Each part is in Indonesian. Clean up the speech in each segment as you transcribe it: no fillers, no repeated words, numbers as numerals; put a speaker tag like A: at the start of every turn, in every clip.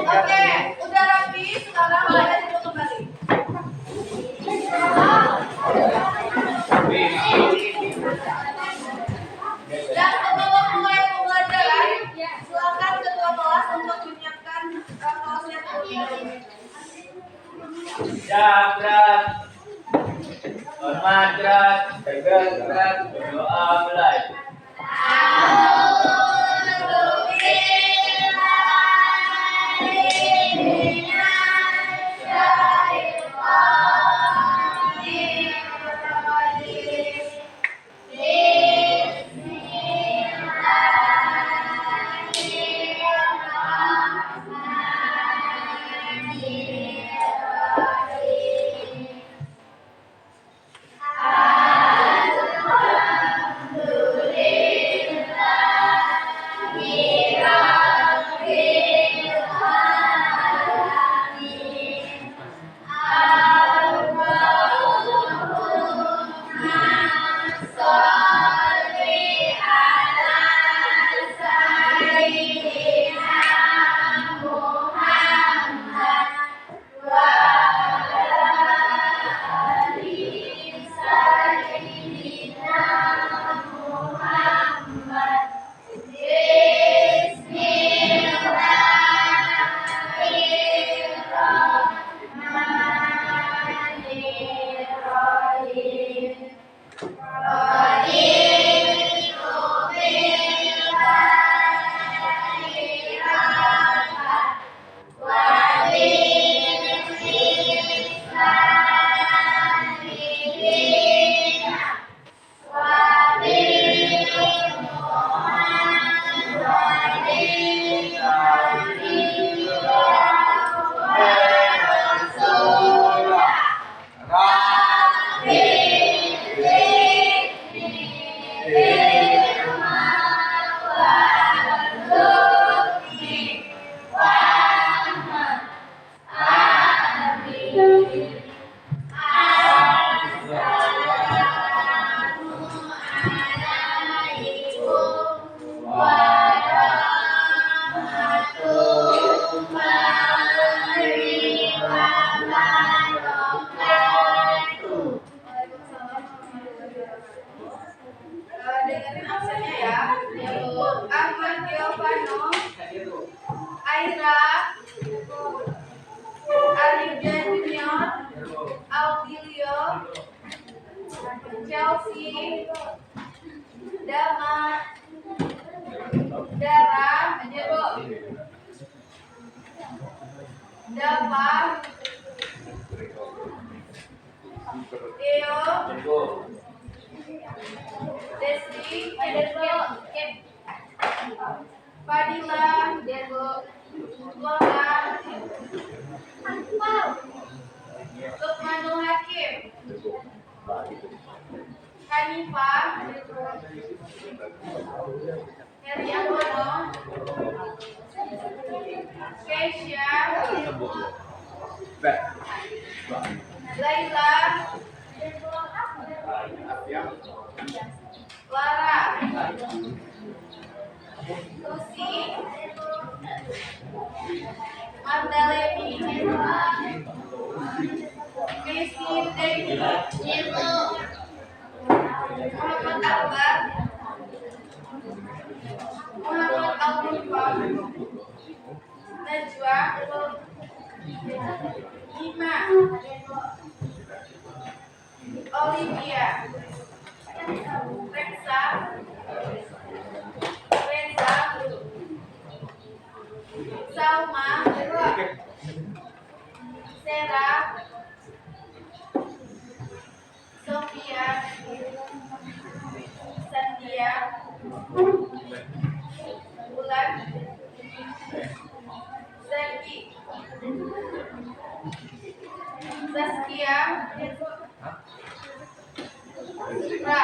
A: Oke, udah rapi, sekarang kalian duduk kembali. Dan sebelum mulai pembelajaran, silakan ketua kelas untuk menyiapkan kaosnya terlebih dahulu.
B: Gerak, hormat gerak, gerak, berdoa mulai.
A: Dengerin absennya ya. Ahmad Giovanno, Aira, Alida Junior, Audilio, Chelsea, Damar, Dara, aja Bu, Dava, Theo, Desi, Fadila, Lola, Lukmanul Hakim, Hanifah, Heri Agono, Keisha, Laila, Lara, Lucy, Magdaleni, Messi, Dewi, Muhammad Akbar, Muhammad Al-Mufah, Najwa, Ima, Olivia, Reksa, Reza, Salma, Sarah, Sofia, Sandia, Bulan, Zaki, Zaskia, Ra.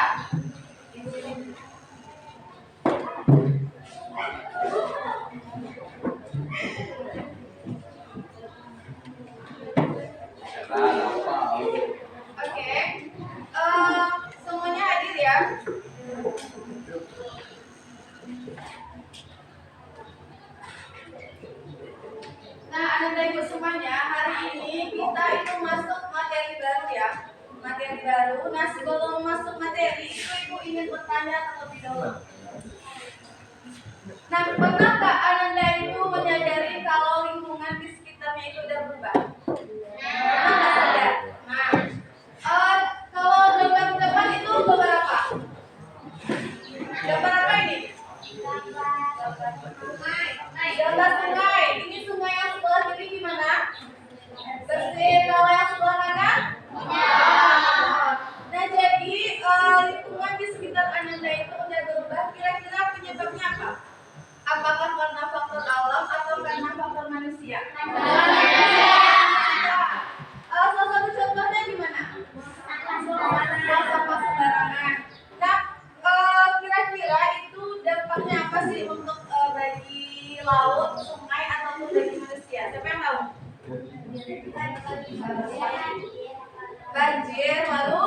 A: Oke, semuanya hadir ya. Nah, anak-anak semuanya, hari ini kita itu masuk materi baru ya. Materi baru. Nah, sebelum masuk materi, itu Ibu ingin bertanya terlebih dahulu. Nah, pernah nggak anak-anak itu menyadari kalau lingkungan di sekitarnya itu udah berubah? Pernah nggak sadar? Nah, kalau depan itu beberapa. Gambar apa ini? Gambar sungai. Ini sungai yang sebelah kiri gimana? Bersih. Kalau yang sebelah kanan? Nah, jadi lingkungan di sekitar Anda itu udah berubah. Kira-kira penyebabnya apa? Apakah karena faktor alam atau karena faktor manusia? Salah satu contohnya gimana? Sampah sembarangan. Nah, kira-kira itu dampaknya apa sih untuk bagi laut, sungai, ataupun bagi manusia? Siapa yang tahu? Banjir, lalu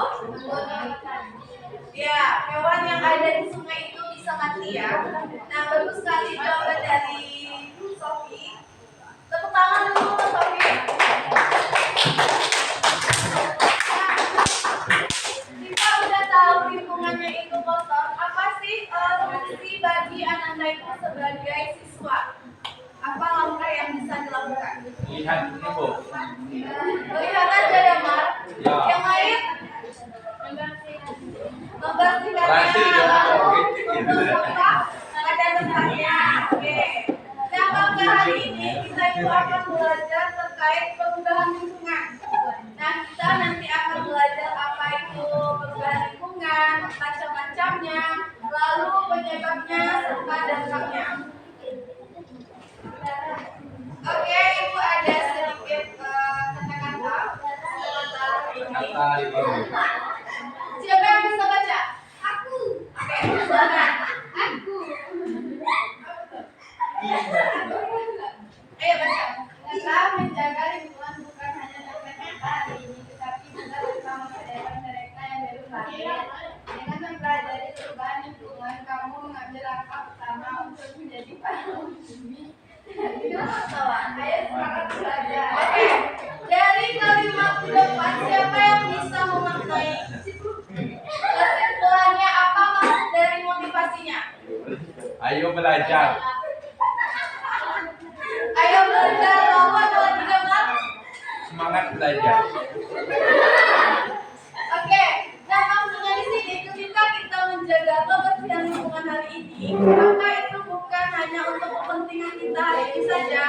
A: ya, hewan yang ada di sungai itu bisa mati ya. Nah, bagus sekali jawaban dari Sofi. Tepuk tangan dulu untuk Sofi. Kita udah tahu lingkungannya itu kotor. Apa sih fungsi bagi anak-anak itu sebagai siswa? Apa langkah yang bisa dilakukan?
B: Lihat ini, Bu.
A: Melihat aja ya, Mar.
B: Ya.
A: Yang lain? Membersihkannya, ada tempatnya. Oke. Nah, pada hari ini kita itu akan belajar terkait perubahan lingkungan. Nah, kita nanti akan belajar apa itu perubahan lingkungan, macam-macamnya, lalu penyebabnya serta dampaknya. Oke, Ibu ada sedikit kata-kata ini. Siapa yang bisa baca? Aku. Oke, silakan. Aku. Ayo baca.
C: Kita menjaga lingkungan bukan hanya terkait hari ini, tetapi juga bersama mereka yang baru lahir. Dengan mempelajari perubahan lingkungan, kamu mengambil langkah pertama untuk menjadi pahlawan bumi.
A: Ayo semangat belajar. Oke, dari kalimat di depan siapa yang bisa memaknai? Kesimpulannya apa maksud dari motivasinya?
B: Ayo belajar.
A: Ayo belajar, lalu ada lagi gambar?
B: Semangat belajar.
A: Oke, nah maksudnya di sini ketika kita menjaga kebersihan lingkungan hari ini, maka itu bukan hanya untuk kepentingan kita hari ini saja,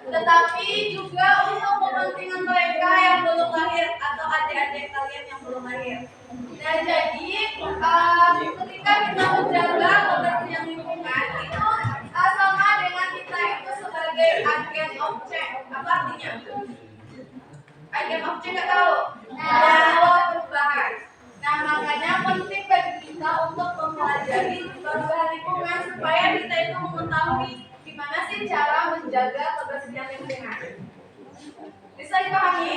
A: tetapi juga untuk kepentingan mereka yang belum lahir atau adik-adik kalian yang belum lahir. Nah, jadi ketika kita menjaga kebersihan lingkungan itu sama dengan kita itu sebagai agen objek. Apa artinya? Agen objek nggak tahu? Nah, perubahan. Nah, makanya penting bagi kita untuk mempelajari perubahan lingkungan supaya kita itu mengetahui gimana sih cara menjaga kebersihan lingkungan. Bisa dipahami?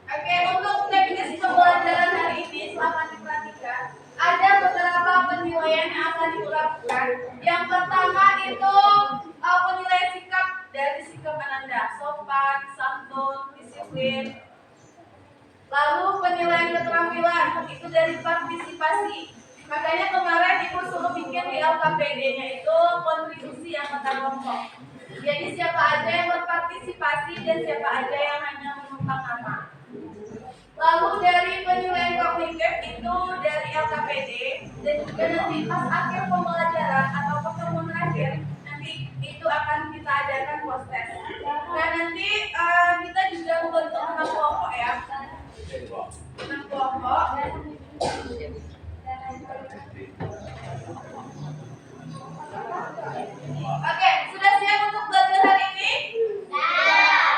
A: Oke, untuk teknis pembelajaran hari ini selama diperhatikan ada beberapa penilaian yang akan dilakukan. Yang pertama itu penilaian sikap dari sikap Anda, sopan, santun, disiplin. Lalu penilaian keterampilan itu dari partisipasi. Makanya kemarin Ibu suruh bikin di LKPD-nya itu kontribusi anggota kelompok. Jadi siapa aja yang berpartisipasi dan siapa aja yang hanya menumpang nama. Lalu dari penilaian kognitif itu dari LKPD dan juga nanti pas akhir pembelajaran atau pertemuan akhir nanti itu akan kita adakan post test. Nah nanti kita juga membentuk 6 kelompok ya. 6 kelompok. Oke, sudah siap untuk belajar hari ini?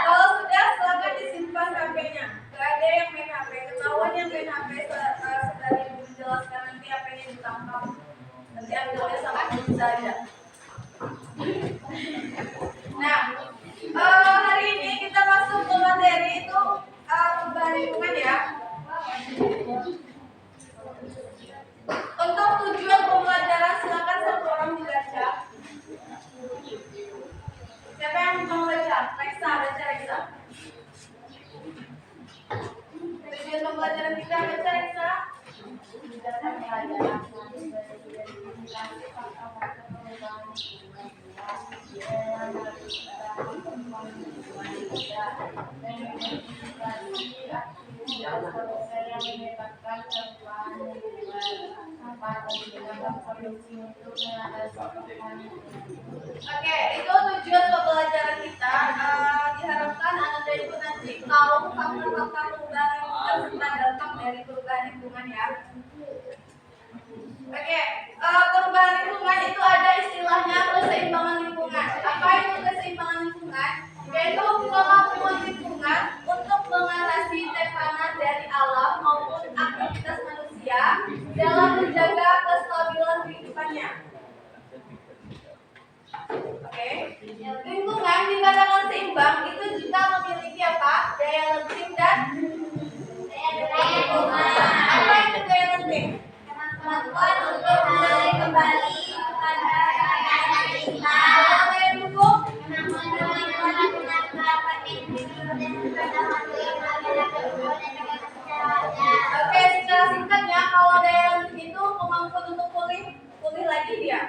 A: Kalau sudah, silakan disimpan HP-nya. Gak ada yang main HP. Ketahuan yang main HP setelah Ibu menjelaskan nanti HP-nya ditangkap. Nanti ambilnya sama Ibu saja. Nah, hari ini kita masuk ke materi itu perubahan lingkungan ya. Untuk tujuan Oke, itu tujuan pembelajaran kita. Diharapkan Anda itu nanti tahu faktor-faktor perubahan lingkungan serta dampak dari perubahan lingkungan ya. Oke, perubahan lingkungan itu ada istilahnya keseimbangan lingkungan. Apa itu keseimbangan lingkungan? Yaitu kemampuan lingkungan untuk mengatasi tekanan dari alam maupun aktivitas manusia dalam menjaga kestabilan kehidupannya. Oke, lingkungan dikatakan seimbang itu jika memiliki apa? Daya lenting dan daya lingkungan. Apa itu daya lenting? Kemampuan untuk mengalir kembali kepada keadaan asal. Daya dukung? Kemampuan untuk mendapat informasi dan Oke, secara singkatnya kalau daya lenting itu kemampuan untuk pulih lagi dia.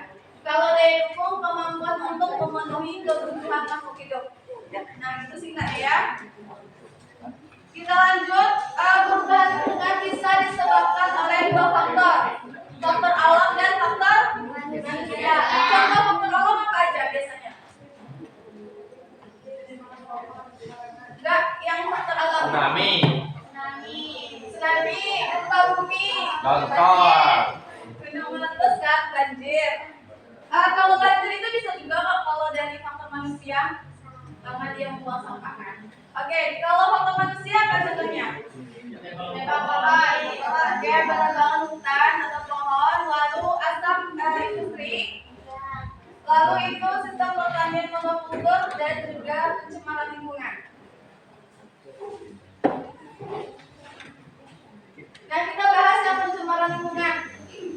A: Kalau daya dukung kemampuan untuk memenuhi kebutuhan makhluk hidup. Nah, itu singkatnya ya. Kita lanjut. Perubahan lingkungan bisa disebabkan oleh dua faktor. Faktor alam dan faktor manusia. Contoh faktor alam apa aja biasanya? Enggak, yang faktor alam.
B: Tsunami.
A: Tsunami, gempa bumi.
B: Longsor.
A: Gunung meletus kan, banjir. Kalau banjir itu bisa juga kok kalau dari faktor manusia karena dia membuang sampah kan. Oke, kalau faktor manusia apa contohnya? Penebangan hutan atau pohon, lalu asap industri, lalu itu sistem pertanian monokultur dan juga pencemaran lingkungan. Nah, kita bahas yang pencemaran lingkungan.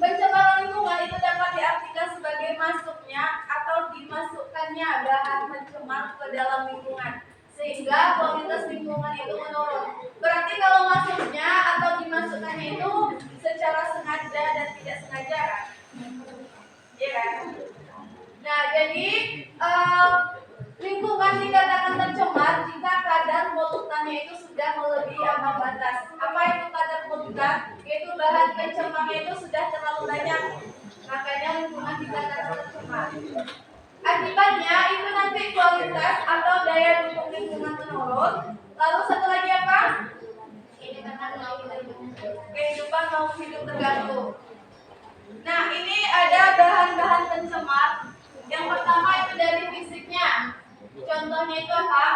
A: Pencemaran lingkungan itu dapat diartikan sebagai masuknya atau dimasukkannya bahan pencemar ke dalam lingkungan sehingga kualitas lingkungan itu menurun. Berarti kalau masuknya atau dimasukkannya itu secara sengaja dan tidak sengaja kan? Iya kan? Nah, jadi lingkungan dikatakan tercemar jika kadar polutannya itu sudah melebihi ambang batas. Apa itu kadar polutan? Yaitu bahan pencemarnya itu sudah terlalu banyak. Makanya lingkungan dikatakan tercemar. Akibatnya itu nanti kualitas atau daya dukung lingkungan menurun. Lalu satu lagi apa? Kehidupan mau hidup terganggu. Nah, ini ada bahan-bahan pencemar. Yang pertama itu dari fisiknya. Contohnya itu apa?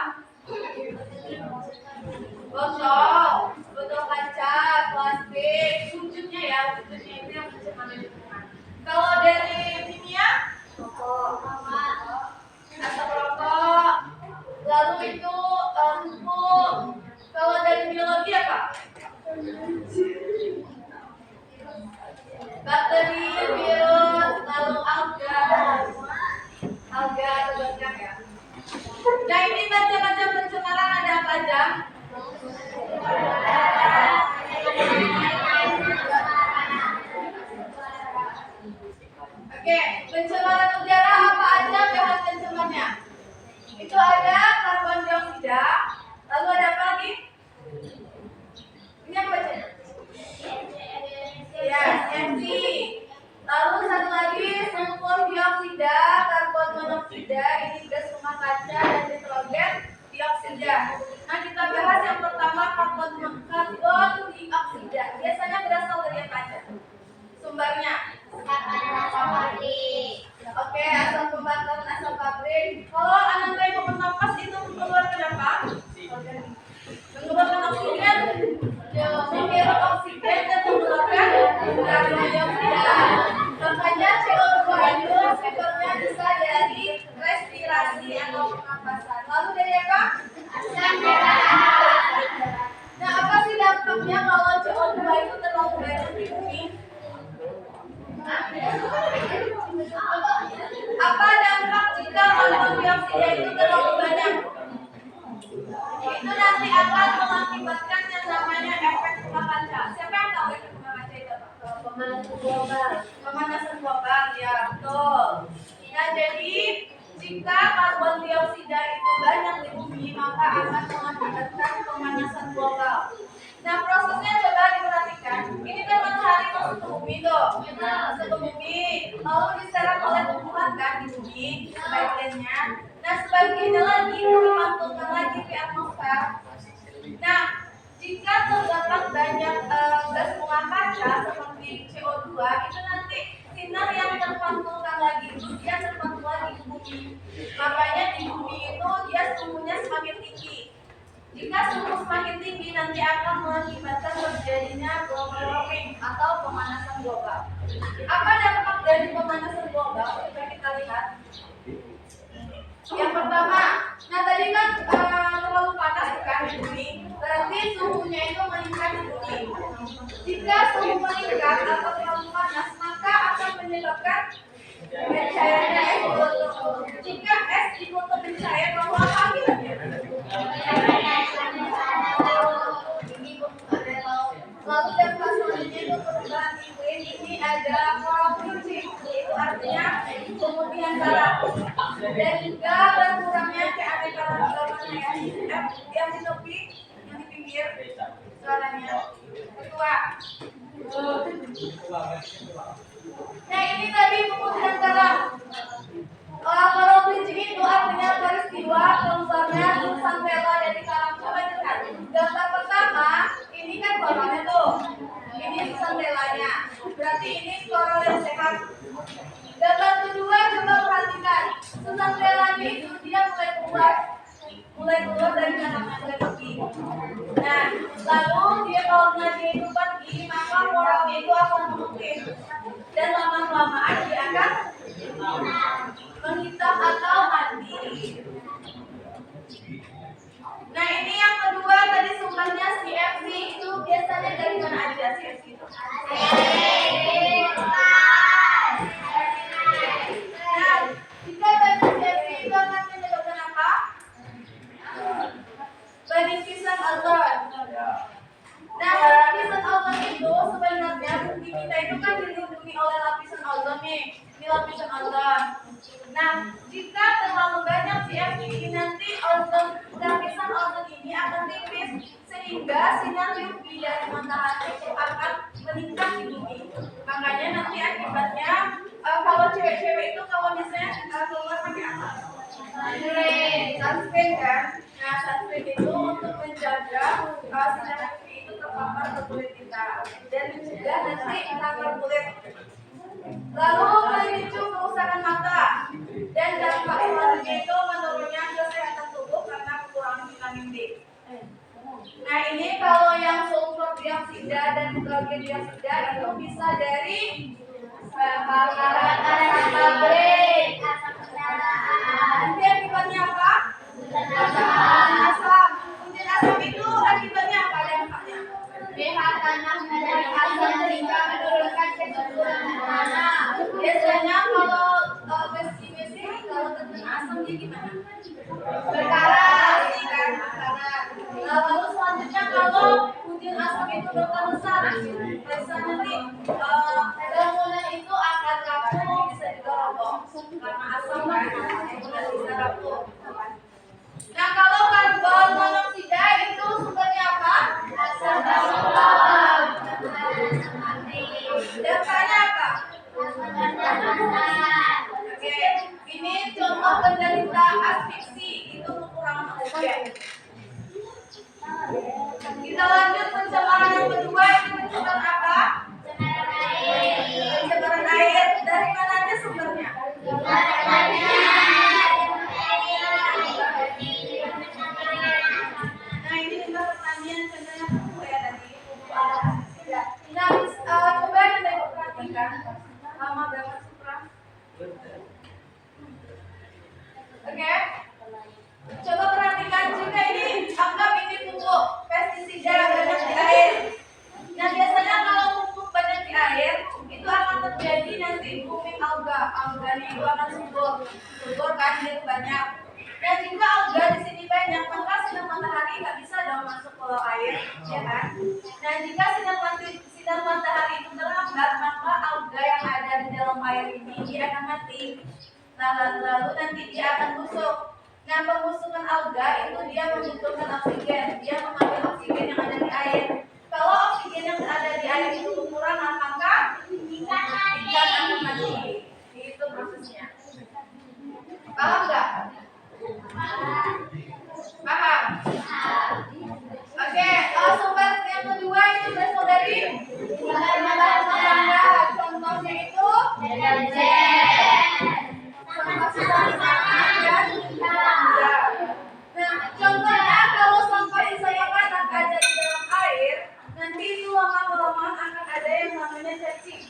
A: Botol, botol kaca, plastik, wujudnya ya, wujudnya itu yang mencemar lingkungan. Kalau dari kimia, asap rokok, lalu itu pupuk. Kalau dari biologi apa? Bakteri, virus, lalu alga banyak ya. Nah, ini macam-macam pencemaran ada apa aja? Oke, pencemaran udara apa aja bahan pencemarnya? Itu ada karbon dioksida, lalu ada apa lagi? Ini apa aja? Ya, CFC. Lalu satu lagi sulfur dioksida, karbon monoksida, ini gas rumah kaca dan nitrogen dioksida. Nah, kita bahas yang pertama karbon dioksida. Biasanya berasal dari apa aja? Sumbernya? Oke, asal pembakaran asal pabrik. Kalau anak yang bernapas itu mengeluarkan apa? Mengeluarkan oksigen, menghirup oksigen dan mengeluarkan karbon dioksida. Makanya CO2 itu sumbernya bisa dari respirasi atau pernapasan. Lalu dari apa? Nah, apa sih dampaknya kalau CO2 itu terlalu banyak di bumi? Apa dampak jika karbon dioksida itu terlalu banyak? Itu nanti akan mengakibatkan yang namanya efek rumah kaca. Siapa yang tahu efek rumah kaca itu? Pemanasan global, ya betul. Nah, jadi jika karbon dioksida itu banyak di bumi, maka maka akan mengakibatkan pemanasan global. Nah, prosesnya coba diperhatikan. Ini kan matahari masuk ke bumi tuh. Masuk ke bumi, lalu diserap oleh tumbuhan kan di bumi sebagiannya. Nah, sebagiannya lagi dimantulkan lagi ke atmosfer. Nah, jika terdapat banyak gas rumah kaca seperti CO2, itu nanti sinar yang terpantulkan lagi itu dia terpantul lagi ke bumi. Makanya di bumi itu dia suhunya semakin tinggi. Jika suhu semakin tinggi nanti akan mengakibatkan terjadinya global warming atau pemanasan global. Apa dampak dari pemanasan global? Coba kita lihat. Yang pertama, nah tadi kan terlalu panas kan di bumi, berarti suhunya itu meningkat di bumi. Jika suhu meningkat atau terlalu panas, maka akan menyebabkan pencairannya es dikutuk. Jika es dikutuk mencair, lalu apa akibatnya? Lalu dampak selanjutnya itu perubahan iklim. Ini ada coral bleaching, itu artinya pemutihan karang. Dan juga berkurangnya keanekaragaman yang di tepi, yang di pinggir suaranya. Kedua. Nah ini tadi pemutihan karang. Coral bleaching itu artinya peristiwa keluarnya insan bela dari karang. Coba lihat. Gambar pertama, ini kan koralnya tuh. Ini insan belanya. Berarti ini koral yang sehat. Gambar kedua coba perhatikan. Insan belanya itu dia mulai keluar dari karangnya, mulai pergi. Nah, lalu dia kalau dia itu pergi, maka koralnya itu akan memutih. Dan lama-lamaan dia akan menghitam atau mati. Nah ini yang kedua tadi sumbernya CFC itu biasanya dari mana aja CFC itu? Nah jika banyak CFC itu akan menyebabkan apa? Penipisan ozon. Nah lapisan ozon itu sebenarnya bumi kita itu kan dilindungi oleh lapisan ozon nih. Ini lapisan ozon. Nah jika terlalu banyak CFC ini nanti lapisan ozon ini akan tipis sehingga sinar UV dari matahari itu akan meningkat di bumi. Makanya nanti akibatnya kalau cewek-cewek itu kalau misalnya keluar pakai apa? Sunscreen kan? Nah sunscreen itu untuk menjaga sinar UV itu terpapar ke kulit kita dan mencegah nanti kanker kulit. Lalu memicu kerusakan mata dan dampak selanjutnya itu menurunnya kesehatan tubuh karena kekurangan vitamin D. Nah ini kalau yang sulfur dioksida dan nitrogen dioksida itu bisa dari pembakaran asap pabrik. Nanti akibatnya apa? Asam. Kemudian asam itu akibatnya apa dampaknya? pH tanah menjadi asam sehingga menurunkan kesuburan tanah. Biasanya kalau besi kalau terkena asam dia gimana? Berkarat, kan? Lalu selanjutnya kalau hujan asam itu besar, biasanya nanti bangunan itu akan rapuh, bisa juga roboh karena asam kan, bangunan bisa rapuh. Nah kalau karbon monoksida itu sumbernya apa? Asam sulfur. Dampaknya apa? Oke, ini contoh penderita asfiksi itu kekurangan oksigen. Kita lanjut pencemaran yang kedua itu pencemaran apa? Pencemaran air. Dari mana aja sumbernya? Nah ini juga pertanian contohnya pupuk ya tadi. Nah coba kita perhatikan lama berapa supra. Oke. Coba perhatikan jika ini anggap ini pupuk pestisida banyak di air. Nah biasanya kalau pupuk banyak di air itu akan terjadi nanti booming alganya itu akan subur kan dia banyak. Dan jika alga di sini banyak maka sinar matahari nggak bisa dong masuk ke air, ya kan? Nah jika sinar matahari itu terhambat maka alga yang ada di dalam air ini dia akan mati. Nah lalu nanti dia akan busuk. Nah, pembusukan alga itu dia membutuhkan oksigen, dia mengambil oksigen yang ada di air. Kalau oksigen yang ada di air itu kekurangan, maka ikan akan mati. Itu prosesnya. Paham nggak? Paham? Oke, sumber yang kedua itu berasal dari bahan tetangga. Contohnya itu sampah sisa makanan dan tetangga. Nah, contohnya kalau sampah sisa makanan ada di dalam air, nanti itu lama-kelamaan akan ada yang namanya cacing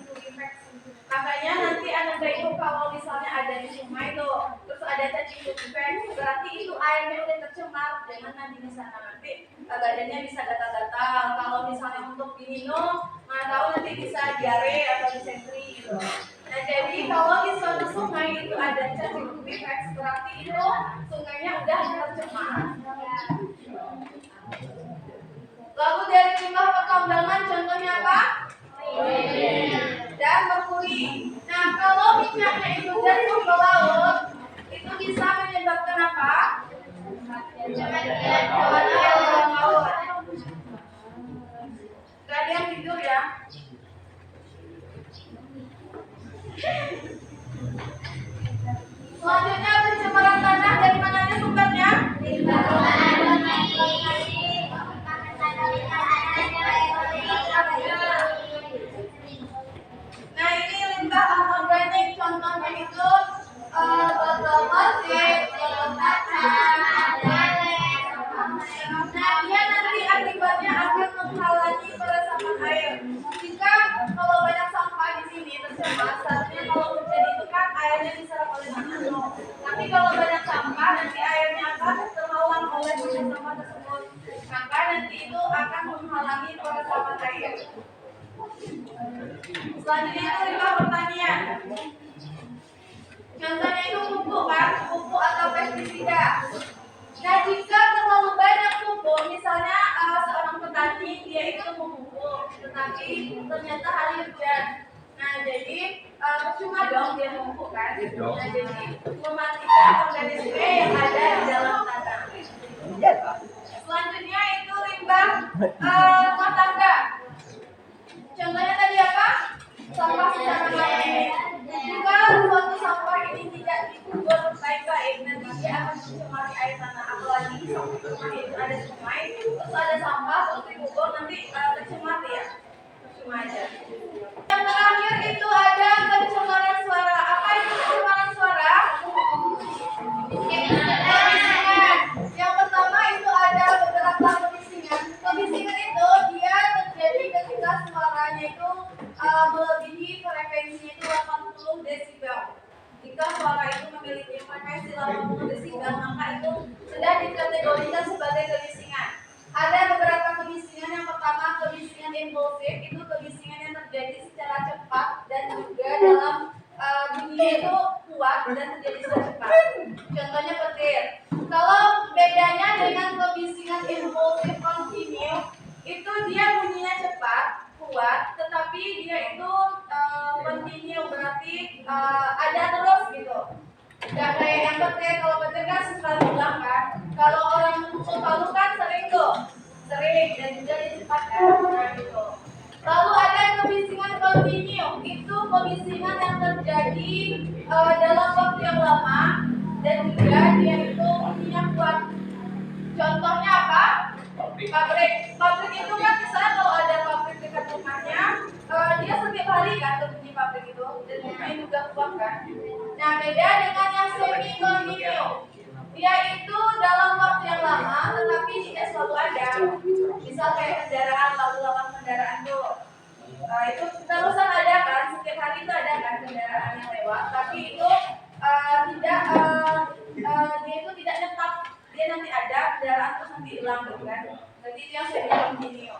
A: to infeksi. Makanya nanti anak itu kalau misalnya ada di sungai itu, terus ada cacing to infeksi, berarti itu airnya udah tercemar. Jangan nanti di sana nanti badannya bisa gatal-gatal. Kalau misalnya untuk diminum, mana tahu nanti bisa diare atau disentri gitu. Nah, jadi kalau di suatu sungai itu ada cacing to infeksi, berarti itu sungainya udah tercemar. Lalu dari limbah pertambangan contohnya apa? Dan merkuri. Nah, kalau minyaknya itu jatuh ke laut, itu bisa menyebabkan apa? Kematian dalam laut. Gak ada yang tidur ya? Selanjutnya pencemaran tanah, dari mana aja sumbernya? Nah, ini limbah anorganik, contohnya itu botol plastik, botol kaca. Nah, dia nanti akibatnya akan menghalangi peresapan air. Jika kalau banyak sampah di sini tercemar, seharusnya kalau hujan itu kan airnya diserap oleh tanah. Tapi kalau banyak sampah, nanti airnya akan terhalang oleh sampah tersebut. Maka nanti itu akan menghalangi peresapan air. Selanjutnya itu limbah pertanian. Contohnya itu pupuk kan, pupuk atau pestisida. Nah, jika terlalu banyak pupuk, misalnya seorang petani dia itu memupuk, tetapi ternyata hari hujan. Nah, jadi percuma dong dia memupuk kan. Nah, jadi mematikan organisme yang ada di dalam tanah. Selanjutnya itu limbah rumah tangga. Contohnya tadi apa? Sampah sisa makanan ini. Jika suatu sampah ini tidak dikubur baik-baik, nanti dia akan mencemari air tanah. Apalagi di samping rumah itu ada sungai, terus ada sampah, terus dikubur nanti tercemar ya. Percuma aja. Yang terakhir itu ada pencemaran suara. Apa itu pencemaran suara? Kebisingan. Yang pertama itu ada beberapa kebisingan. Kebisingan itu dia terjadi ketika suaranya itu melebihi frekuensinya itu 80 desibel. Jika suara itu memiliki frekuensi 80 desibel, maka itu sudah dikategorikan sebagai kebisingan. Ada beberapa kebisingan. Yang pertama kebisingan impulsif, itu kebisingan yang terjadi secara cepat dan juga dalam bunyinya itu kuat dan terjadi secara cepat. Contohnya petir. Kalau bedanya dengan kebisingan impulsif kontinu, itu dia bunyinya cepat, kuat, tetapi dia itu kontinu, berarti ada terus gitu. Gak kayak yang petir. Kalau petir kan suka ulang kan. Kalau orang memukul palu kan sering dan juga dicepatkan gitu. Lalu ada kebisingan kontinu, itu kebisingan yang terjadi dalam waktu yang lama dan juga dia itu bunyinya kuat. Contohnya apa? Pabrik itu kan misalnya kalau ada pabrik dekat rumahnya, dia setiap hari kan berbunyi pabrik itu dan bunyinya juga kuat kan. Nah, beda dengan yang semi kontinu, dia itu dalam waktu yang lama tetapi tidak selalu ada. Misal kayak kendaraan, lalu lawan kendaraan tuh itu terusan ada kan, setiap hari itu ada kan kendaraan yang lewat, tapi itu tidak dia itu tidak tetap, dia nanti ada kendaraan terus nanti hilang gitu kan. Jadi dia semi kontinu.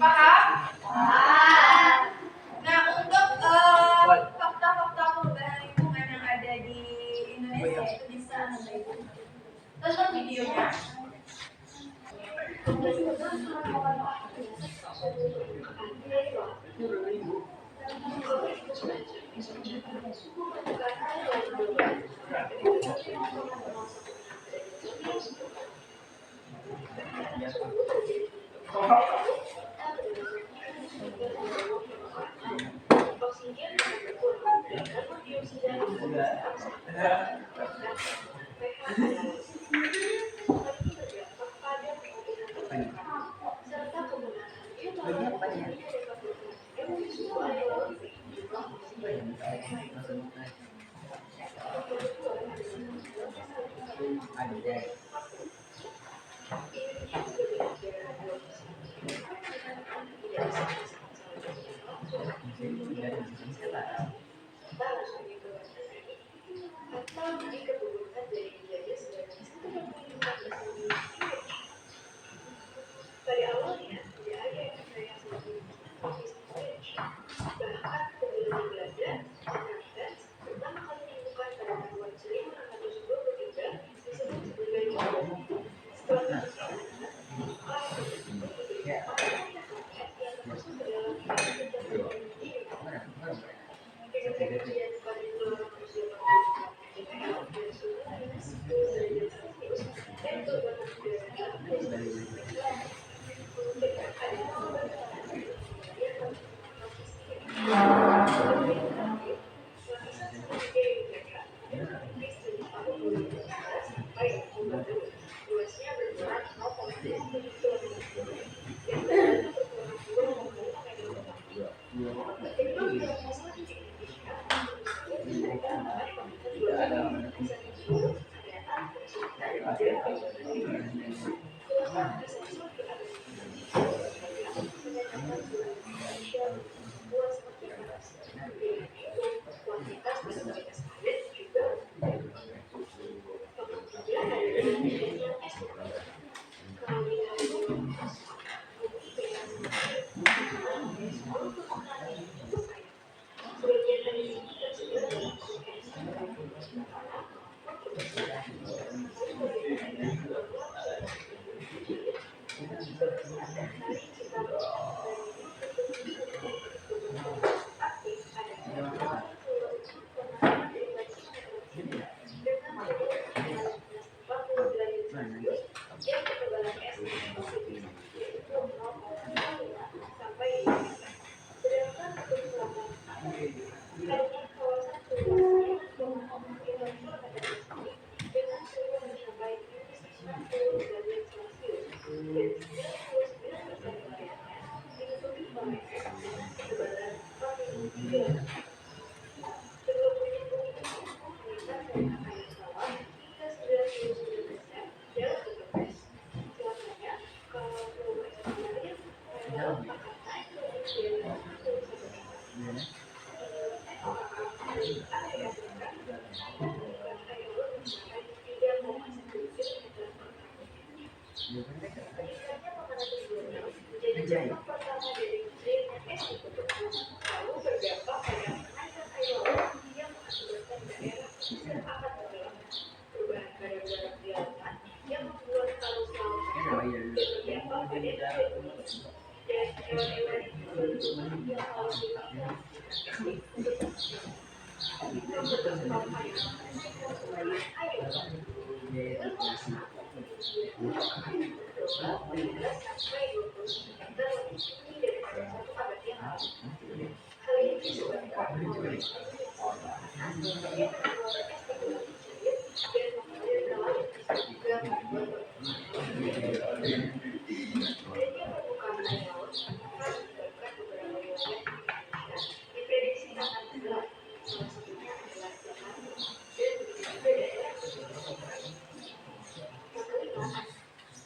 A: Paham? Nah, untuk fakta-fakta perubahan lingkungan yang ada di Indonesia itu bisa tonton videonya.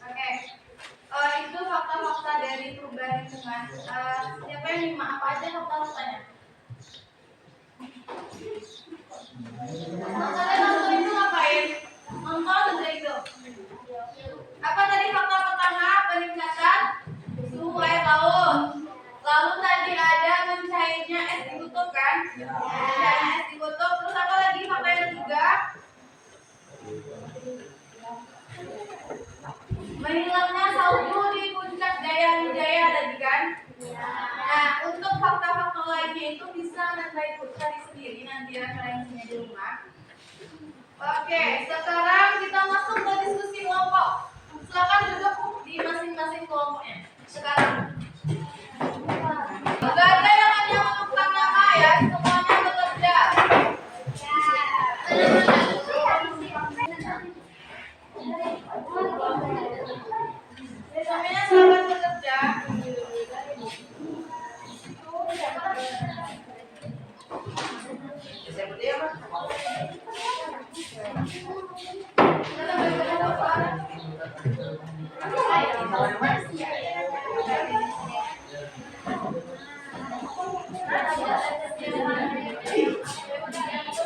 A: Oke, itu fakta-fakta dari perubahan lingkungan. Siapa yang nyimak apa aja fakta-faktanya? Kalian nonton itu ngapain? Nonton aja itu. Apa tadi fakta pertama? Peningkatan suhu air laut. Lalu tadi ada mencairnya es di kutub kan? Mencairnya es di kutub. Terus apa lagi fakta yang ketiga? Menghilangnya salju di puncak Jaya Wijaya tadi kan? Nah, untuk fakta-fakta lainnya itu bisa Anda cari sendiri nanti referensinya di rumah. Oke, sekarang kita masuk ke diskusi kelompok. Silakan duduk di masing-masing kelompoknya. Sekarang. Gak ada yang hanya menentukan nama ya, semuanya bekerja. Semuanya silakan bekerja.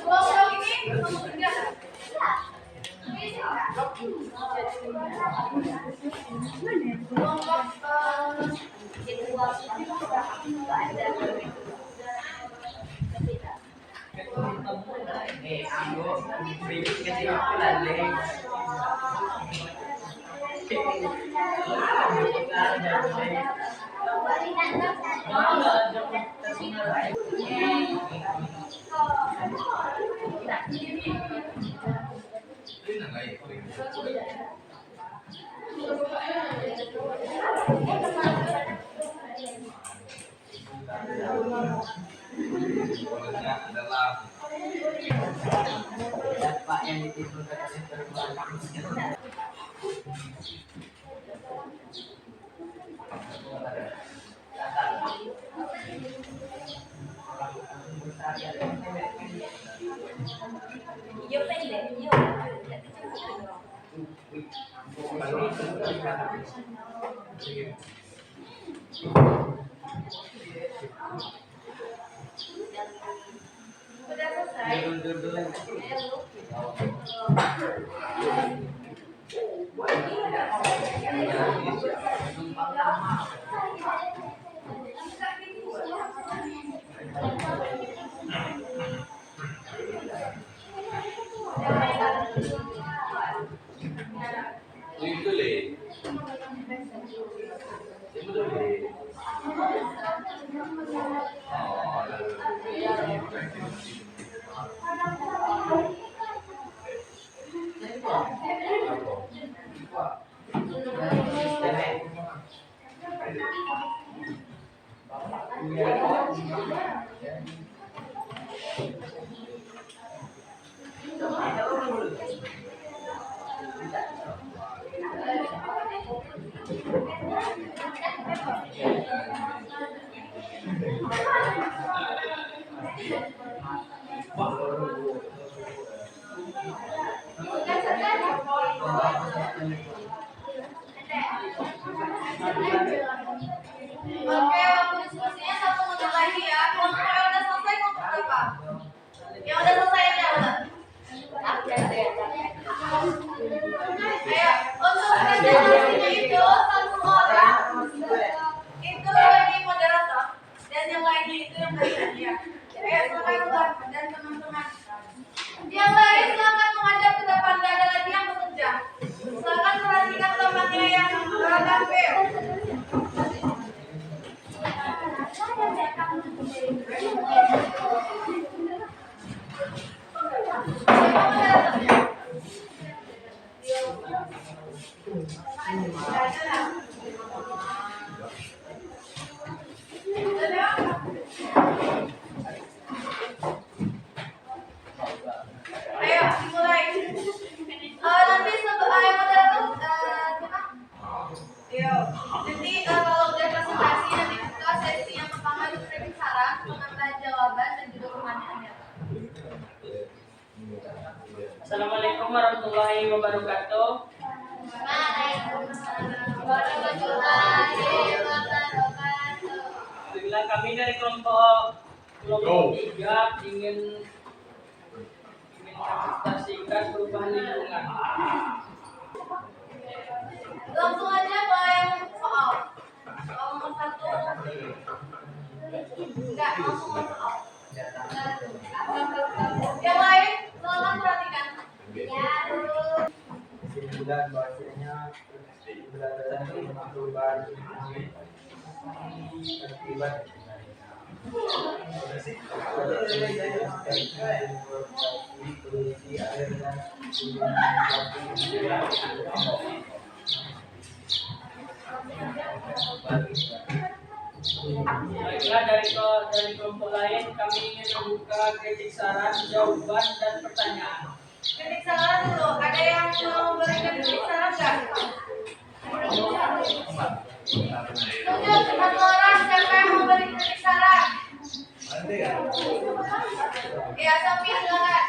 A: Kelompok ini bekerja. Kelompok
D: Pak yang ditimbulkan oleh perubahan.
C: Yo pendek, yo.
A: sudah selesai.
B: Itu le. Itu le. Oke, waktu diskusinya 1 menit lagi ya. Kelompok yang udah selesai kelompok berapa? Yang udah selesai aja udah. Ayo, untuk presentasinya itu 1 orang itu sebagai moderator dan yang lainnya itu yang bagian ya. Ayo silakan Tuhan dan teman-teman. Yang lain silakan menghadap ke depan, tidak ada lagi yang bekerja. Silakan perhatikan temannya yang tampil. Ayo dimulai. Nanti sebelum moderator siapa? Yo. Nanti kalau udah presentasi nanti kita sesi yang pertama itu training saran, pengantar jawaban dan juga pertanyaannya.
D: Assalamualaikum warahmatullahi wabarakatuh.
C: Waalaikumsalam warahmatullahi wabarakatuh.
D: Bila kami dari kelompok 3 ingin merepresentasikan perubahan lingkungan.
A: Langsung aja ke yang soal. Soal nomor 1. Enggak, langsung ke soal. Yang lain, tolong perhatikan.
C: Ya, Bu.
E: Kesimpulan bahwasanya berdasarkan perubahan akibat
D: Baiklah, dari kelompok lain kami ingin membuka kritik saran, jawaban dan pertanyaan.
B: Kritik saran dulu. Ada yang mau memberikan kritik saran nggak? Tunjuk satu orang siapa yang mau beri kritik saran. Ya, Sophie silakan.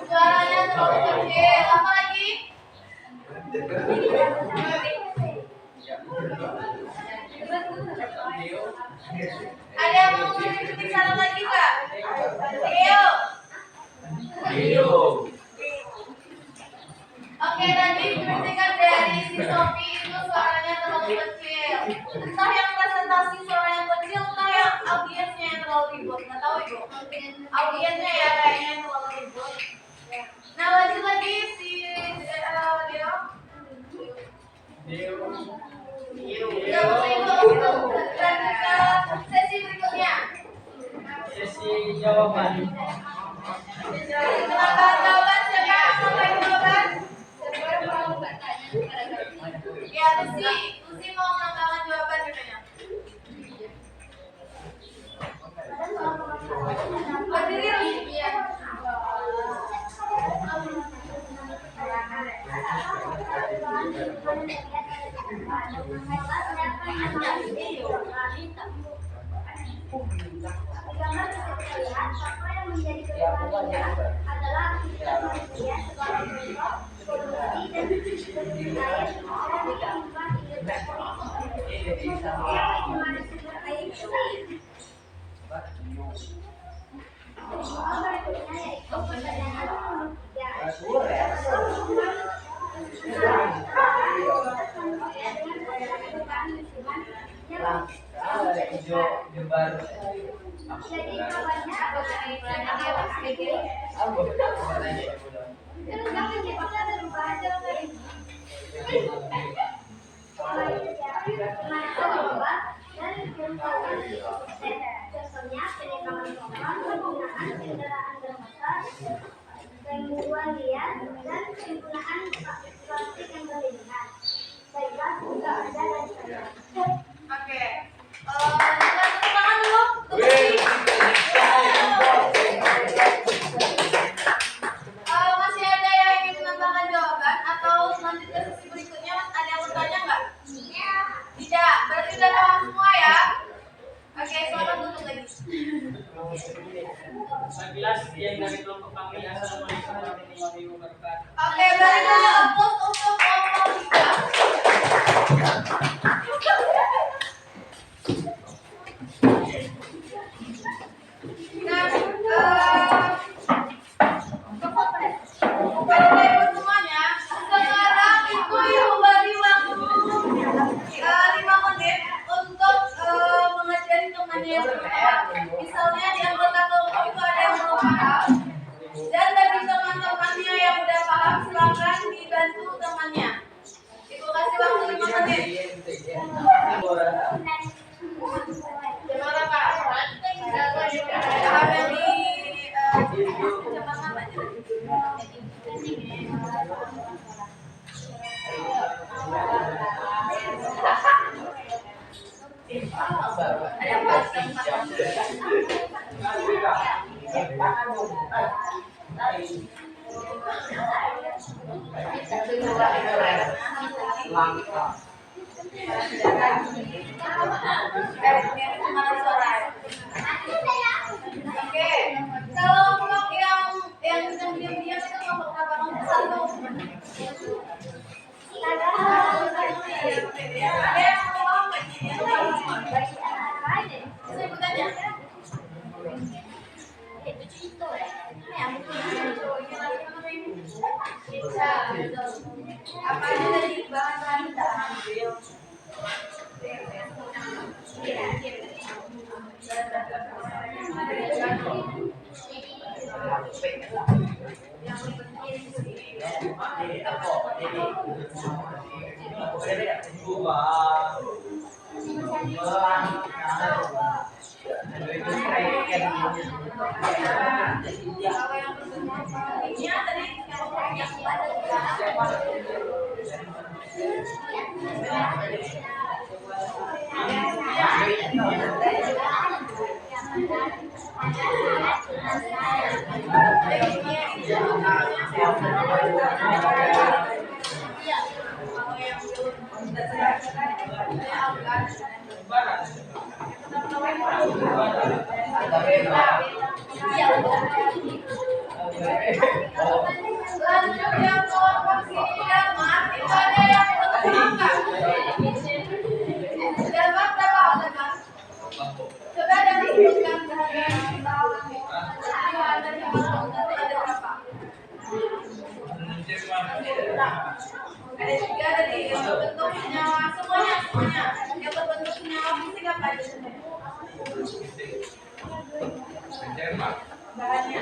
B: Suaranya terlalu kecil. Apa lagi? Ada yang mau beri kritik saran lagi nggak? Leo. Oke, tadi kritikan dari si Sophie itu suaranya terlalu kecil. Entah yang presentasi suaranya kecil, entah yang audiensnya yang terlalu ribut. Nggak tahu ibu. Audiensnya ya kayaknya yang terlalu ribut. Nah, lanjut lagi si Leo. Udah mulai ibu. Lanjut ke sesi berikutnya.
D: Sesi jawaban.
B: Silakan jawaban, siapa yang sampaikan jawaban? Ya, Lucy mau menambahkan jawaban katanya. Berdiri Lucy.
C: Gambar bisa terlihat apa yang menjadi kebutuhan adalah aktivitas manusia sebagai bentuk produksi dan distribusi air dan kehidupan hidup berpolitik. Bagaimana sumber air itu? Soal berikutnya yaitu pertanyaan jadi kawannya jangan kita berubah aja contohnya peningkatan total penggunaan kendaraan bermotor pemburuan liar dan penggunaan plastik yang berlebihan baiklah sudah ada dan saya.
B: Oke. Tepuk tangan dulu. Masih ada yang ingin menambahkan jawaban atau lanjut ke sesi berikutnya? Ada yang bertanya nggak? Tidak. Berarti sudah paham semua ya? Oke, selamat duduk lagi.
D: Baiklah, sekian dari kelompok kami. Assalamualaikum warahmatullahi wabarakatuh.
B: Oke, beri dulu aplaus untuk kelompok 3. Nah, adik-adik semuanya, sekarang ibu yang memberi waktu 5 menit untuk mengajari temannya yang berbeda. Misalnya di anggota kelompok itu ada yang belum paham, dan bagi teman-temannya yang udah paham silakan dibantu temannya. Ibu kasih waktu 5 menit. Gimana Kak? Ada di cabang apa aja? Ada 4. Oke, kelompok yang sedang diam-diam itu kelompok berapa? Nomor 1. Ada yang mau sebutannya? Apa aja dari bahan-bahan
A: Lanjut yang kelompok sini Damar, itu ada yang berapa? Damar berapa Damar? Coba ada disebutkan bahagian yang bawah. Ada yang bawah, ada berapa? Ada tiga tadi yang berbentuk senyawa, semuanya yang berbentuk senyawa fisik apa aja? Bahannya.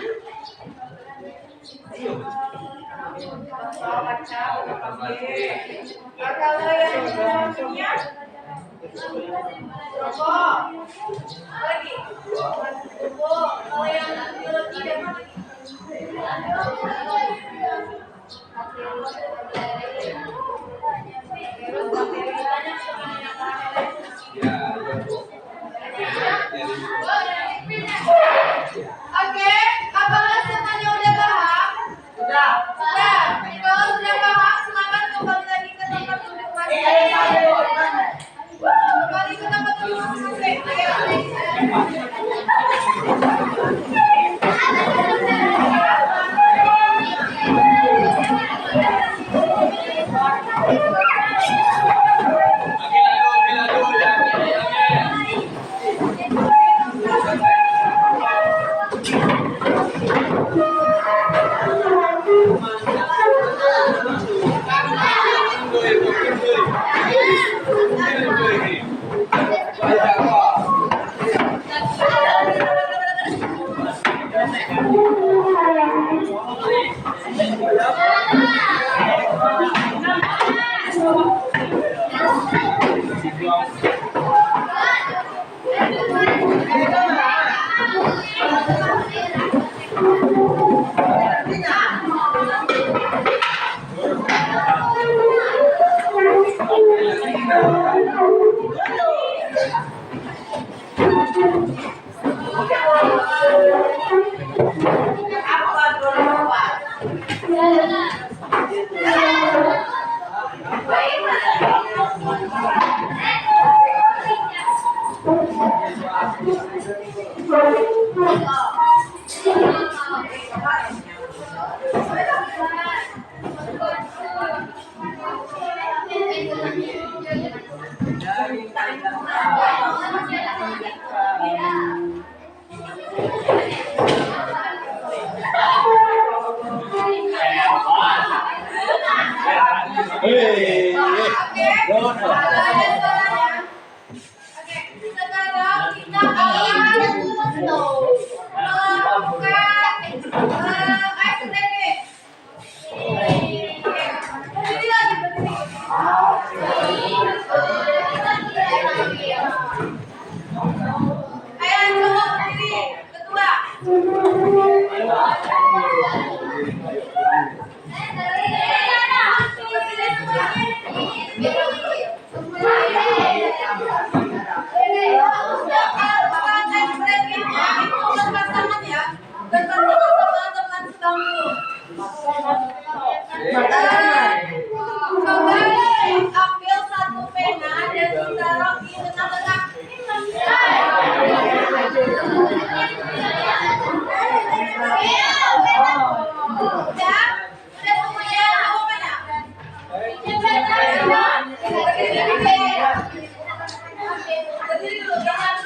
A: Kalau yang punya rokok lagi rokok. Kalau yang biologi apa lagi? Terus bakteri banyak semuanya Oke, apakah semuanya udah paham? Sudah. Kalau sudah paham, silakan kembali lagi ke tempat duduk masing-masing. Kembali ke tempat duduk masing-masing. Sekarang kita ambil satu pena dan ditaruh di tengah-tengah. Udah semuanya mau pena? Berdiri dulu, jangan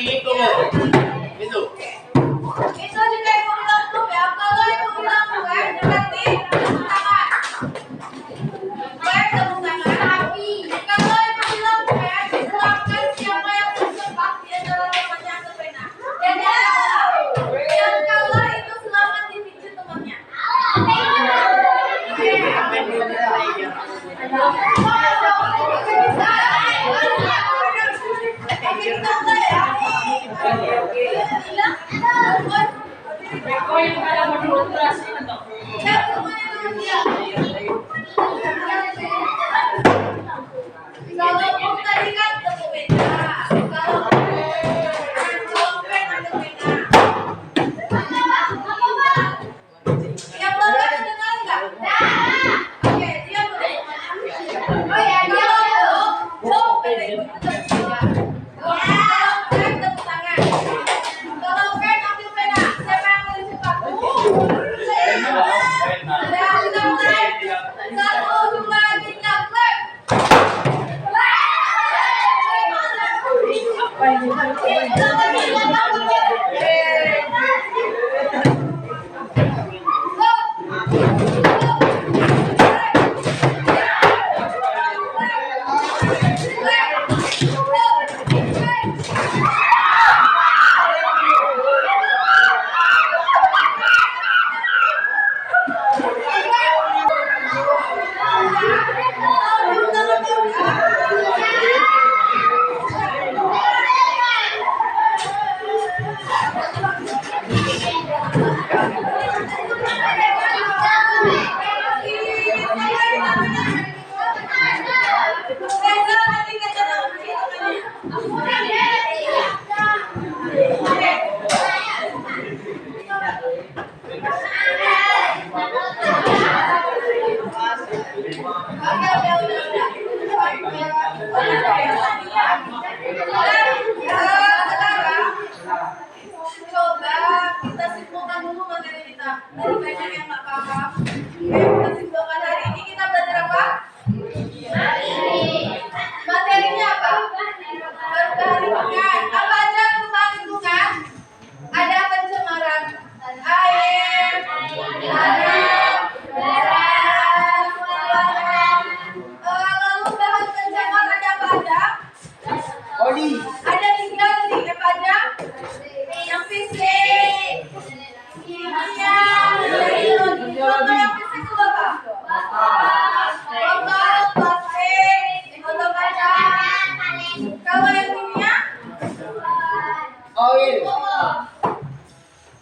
B: Itu juga ibu bilang tuh ya. Kalau ibu bilang gue, berarti tepuk tangan. Gue tepuk tangan. Kalau ibu bilang gue, silakan siapa yang terjebak di antara temannya atau pena. Jadi yang kalah itu selamat dipijit temannya.
D: Eko yung kaya menulutras ito.
B: Kalau om tadi kan tepuk beda. Kalau pen ada beda. Yang pelanggan dengar nggak? Oke, dia boleh. Oh ya, kalau beda itu tepuk tangan. Kalau pen tepuk tangan. Kalau pen ambil pena. Siapa yang paling cepat? Ada kita mulai. 1, 2, 3, clap. Coba kita simpulkan dulu materi kita. Dari banyak yang nggak paham. Kita simpulkan hari ini kita belajar apa? Materinya apa? Berkehidupan. Apa aja perubahan lingkungan? Ada pencemaran air, tanah, udara, lalu bahan pencemar ada apa aja? Ada 3 tadi apa aja? Yang fisik, kimia, biologi. Contoh yang fisik itu apa? Botol, plastik, botol kaca. Kalau yang kimia?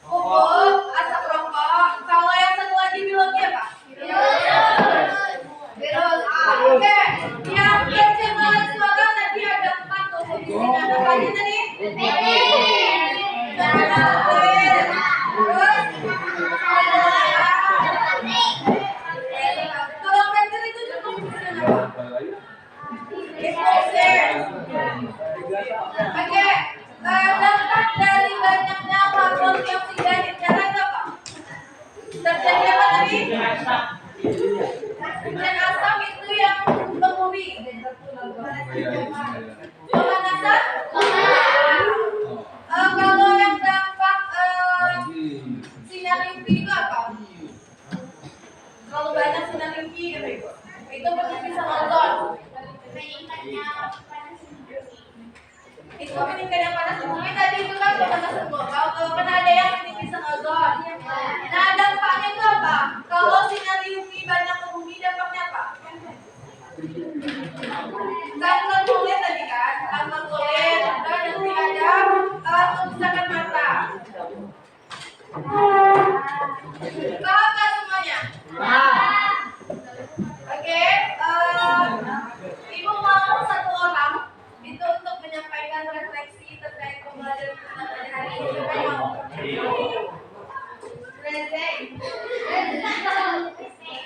B: Pupuk, asap rokok. Kalau yang satu lagi biologi apa? Oke, yang pencemaran suara tadi ada 4 tuh. Ada apa aja tadi? Ada air, terus kalau meter itu cukup fungsinya apa? Eksposur. Oke, dampak dari banyaknya karbon dioksida di udara itu apa? Terjadi apa tadi? Dan asam itu yang menghubungi. Pemanasan? Kalau yang dampak sinar UV itu apa? Terlalu banyak sinar UV gitu Ibu. Itu percikan ozon. Itu meningkat yang panas bumi tadi itu kan pemanasan global. Kalau kan ada yang meningkat ozon. Nah dampaknya itu apa? Kalau sinar UV banyak ke bumi dampaknya apa? Kanker kulit tadi kan, kanker kulit. Dan nanti ada kerusakan mata. Paham nggak semuanya? Oke, Ibu mau 1 orang itu untuk menyampaikan refleksi terkait pembelajaran kita pada hari ini. Siapa yang mau?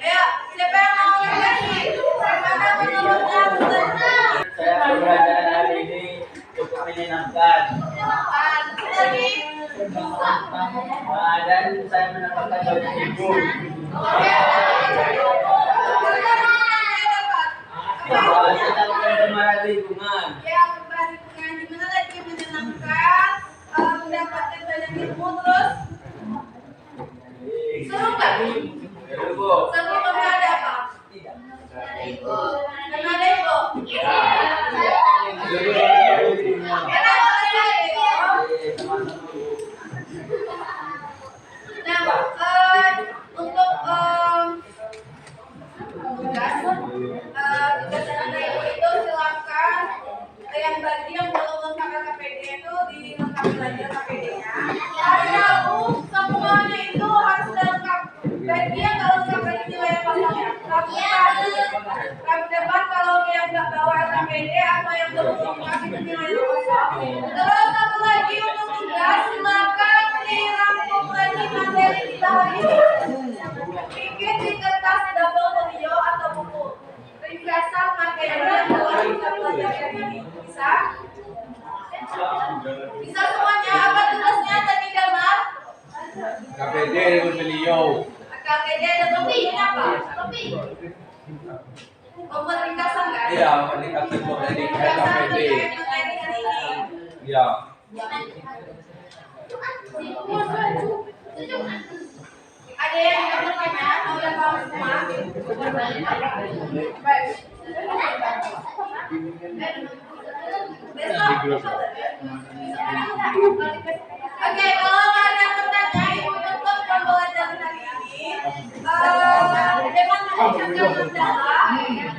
B: Ayo, siapa yang mau refleksi? Bagaimana menurutnya belajar?
E: Saya pembelajaran hari ini cukup menyenangkan.
B: Lagi?
E: Dan saya mendapatkan banyak ibu.
B: Oke.
E: Tentang pencemaran lingkungan.
B: Ya, perubahan lingkungan gimana lagi menyenangkan?
A: KPD atau yang berkomunikasi dengan kosong. Terus satu lagi untuk tugas, silakan dirangkum lagi materi kita hari ini. Bikin di kertas double folio atau buku ringkasan materi yang telah kita pelajari ini. Bisa? Bisa semuanya. Apa tugasnya tadi Damar?
E: KPD beliau.
A: KPD ada topiknya apa? Topik. Pembuat ringkasan kan?
E: Iya, meningkat tempo dari
A: Ringkasan
E: KPD.
A: terkait materi hari ini.
E: Iya.
A: Ada yang ingin bertanya atau yang paham semua? Besok. Oke, kalau nggak ada yang bertanya, Ibu tutup pembelajaran hari ini. Dengan mengucapkan hamdalah.